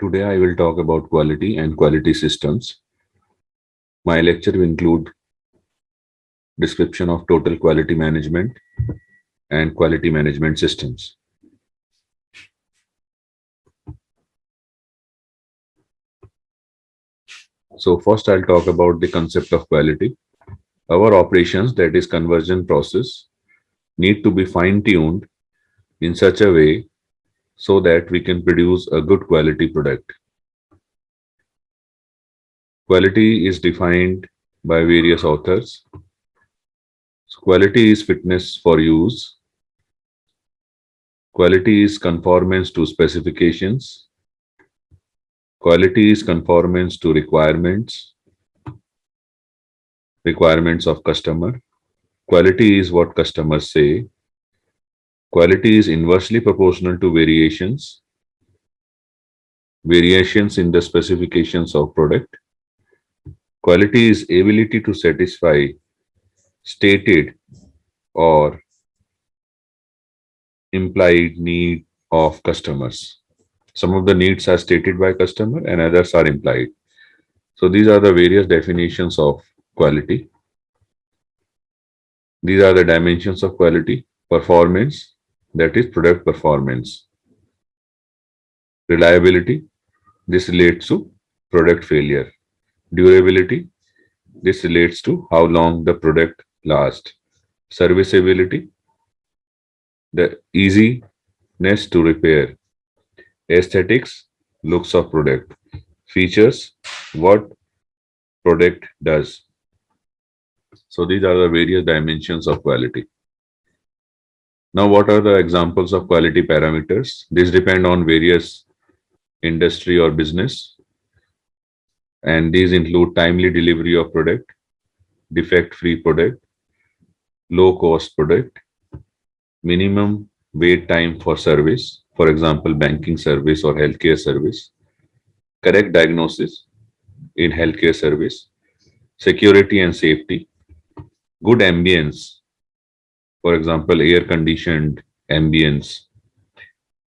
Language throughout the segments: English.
Today I will talk about quality and quality systems. My lecture will include description of total quality management and quality management systems. So first I'll talk about the concept of quality. Our operations, that is conversion process, need to be fine-tuned in such a way so that we can produce a good quality product. Quality is defined by various authors. So quality is fitness for use. Quality is conformance to specifications. Quality is conformance to requirements of customer. Quality is what customers say. Quality is inversely proportional to variations in the specifications of product. Quality is ability to satisfy stated or implied need of customers. Some of the needs are stated by customer and others are implied. So these are the various definitions of quality. These are the dimensions of quality. Performance, that is product performance. Reliability, this relates to product failure. Durability, this relates to how long the product lasts. Serviceability, the easiness to repair. Aesthetics, looks of product. Features, what product does. So these are the various dimensions of quality. Now, what are the examples of quality parameters? These depend on various industry or business, and these include timely delivery of product, defect-free product, low-cost product, minimum wait time for service, for example, banking service or healthcare service, correct diagnosis in healthcare service, security and safety, good ambience, for example, air-conditioned ambience,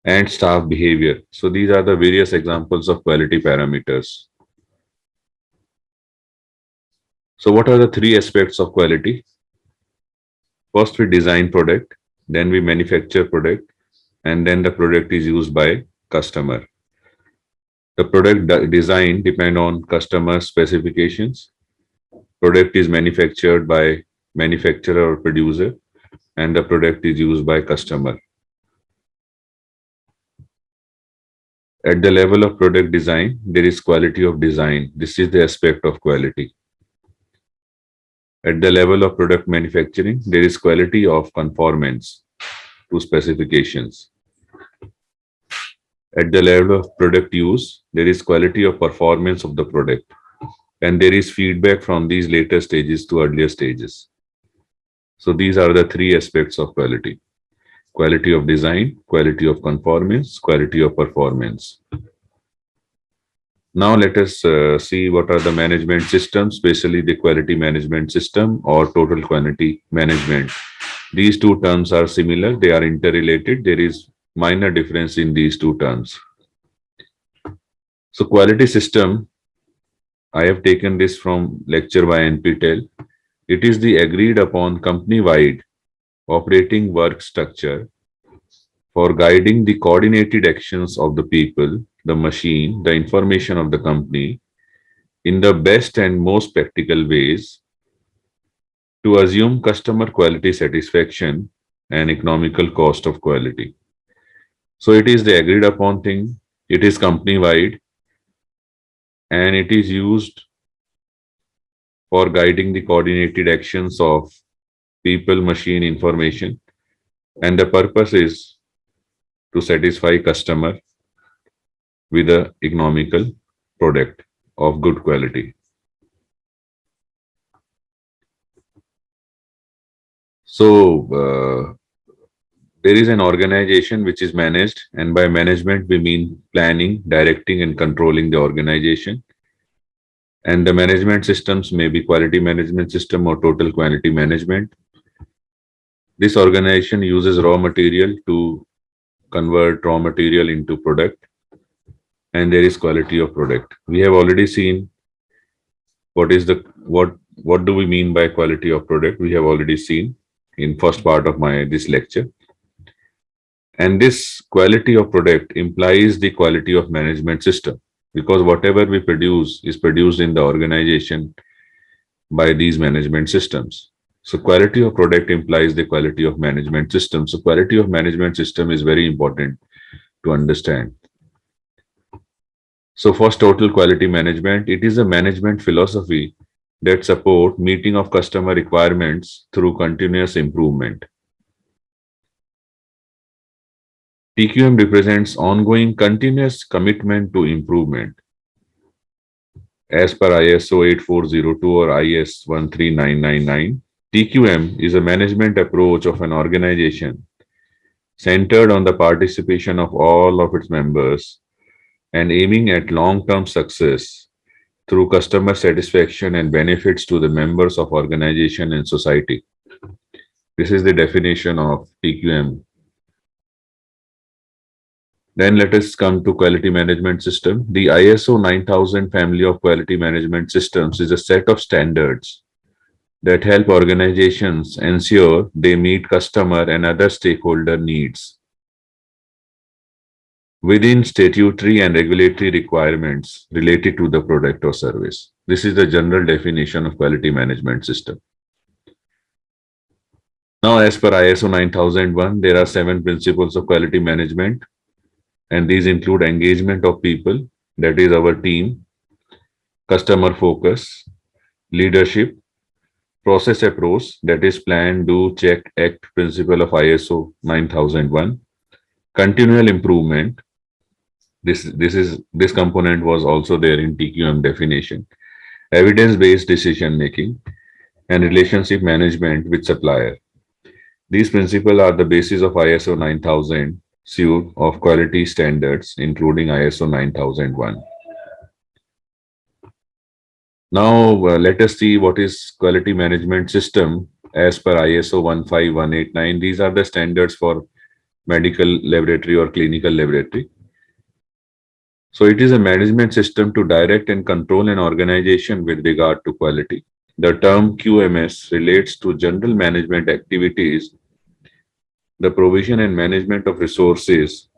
and staff behavior. So these are the various examples of quality parameters. So what are the three aspects of quality? First, we design product, then we manufacture product, and then the product is used by customer. The product design depend on customer specifications. Product is manufactured by manufacturer or producer, and the product is used by customer. At the level of product design, there is quality of design. This is the aspect of quality. At the level of product manufacturing, there is quality of conformance to specifications. At the level of product use, there is quality of performance of the product. And there is feedback from these later stages to earlier stages. So these are the three aspects of quality. Quality of design, quality of conformance, quality of performance. Now let us see what are the management systems, especially the quality management system or total quality management. These two terms are similar, they are interrelated. There is minor difference in these two terms. So quality system, I have taken this from lecture by NPTEL. It is the agreed upon company-wide operating work structure for guiding the coordinated actions of the people, the machine, the information of the company in the best and most practical ways to assume customer quality satisfaction and economical cost of quality. So it is the agreed upon thing, it is company-wide, and it is used for guiding the coordinated actions of people, machine, information, and the purpose is to satisfy customer with a economical product of good quality. So there is an organization which is managed, and by management we mean planning, directing, and controlling the organization. And the management systems may be quality management system or total quality management. This organization uses raw material to convert raw material into product. and there is quality of product. We have already seen what do we mean by quality of product. We have already seen in first part of my this lecture. And this quality of product implies the quality of management system, because whatever we produce is produced in the organization by these management systems. So quality of product implies the quality of management system. So quality of management system is very important to understand. So first, total quality management. It is a management philosophy that support meeting of customer requirements through continuous improvement. TQM represents ongoing continuous commitment to improvement. As per ISO 8402 or IS 13999, TQM is a management approach of an organization centered on the participation of all of its members and aiming at long-term success through customer satisfaction and benefits to the members of organization and society. This is the definition of TQM. Then let us come to quality management system. The ISO 9000 family of quality management systems is a set of standards that help organizations ensure they meet customer and other stakeholder needs within statutory and regulatory requirements related to the product or service. This is the general definition of quality management system. Now, as per ISO 9001, there are 7 principles of quality management, and these include engagement of people, that is our team, customer focus, leadership, process approach, that is plan, do, check, act principle of ISO 9001, continual improvement. This component was also there in TQM definition. Evidence-based decision making and relationship management with supplier. These principles are the basis of ISO 9000 suite of quality standards, including ISO 9001. Now, let us see what is quality management system as per ISO 15189. These are the standards for medical laboratory or clinical laboratory. So it is a management system to direct and control an organization with regard to quality. The term QMS relates to general management activities, the provision and management of resources,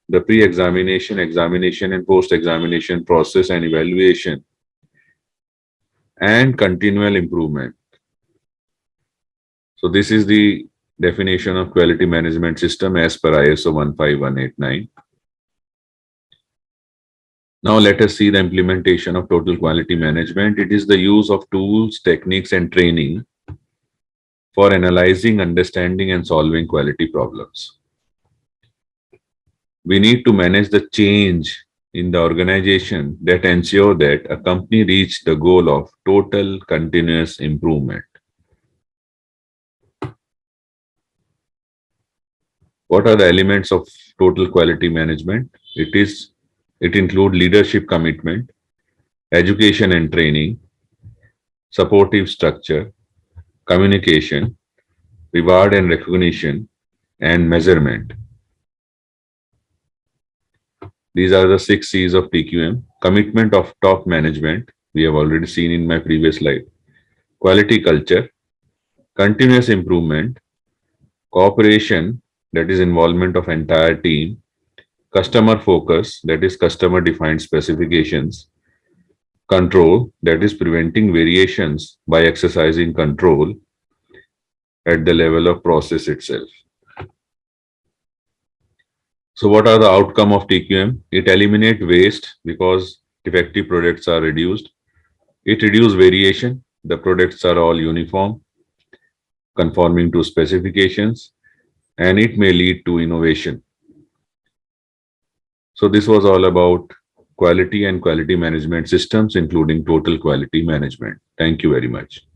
the pre-examination, examination, and post-examination process and evaluation, and continual improvement. So this is the definition of quality management system as per ISO 15189. Now let us see the implementation of total quality management. It is the use of tools, techniques, and training for analyzing, understanding, and solving quality problems. We need to manage the change in the organization that ensure that a company reach the goal of total continuous improvement. What are the elements of total quality management? It includes leadership commitment, education and training, supportive structure, communication, reward and recognition, and measurement. These are the 6 C's of TQM. Commitment of top management, we have already seen in my previous slide. Quality culture, continuous improvement, cooperation, that is involvement of entire team, customer focus, that is customer defined specifications, control, that is preventing variations by exercising control at the level of process itself. So what are the outcome of TQM? It eliminates waste because defective products are reduced. It reduces variation. The products are all uniform, conforming to specifications, and it may lead to innovation. So this was all about quality and quality management systems, including total quality management. Thank you very much.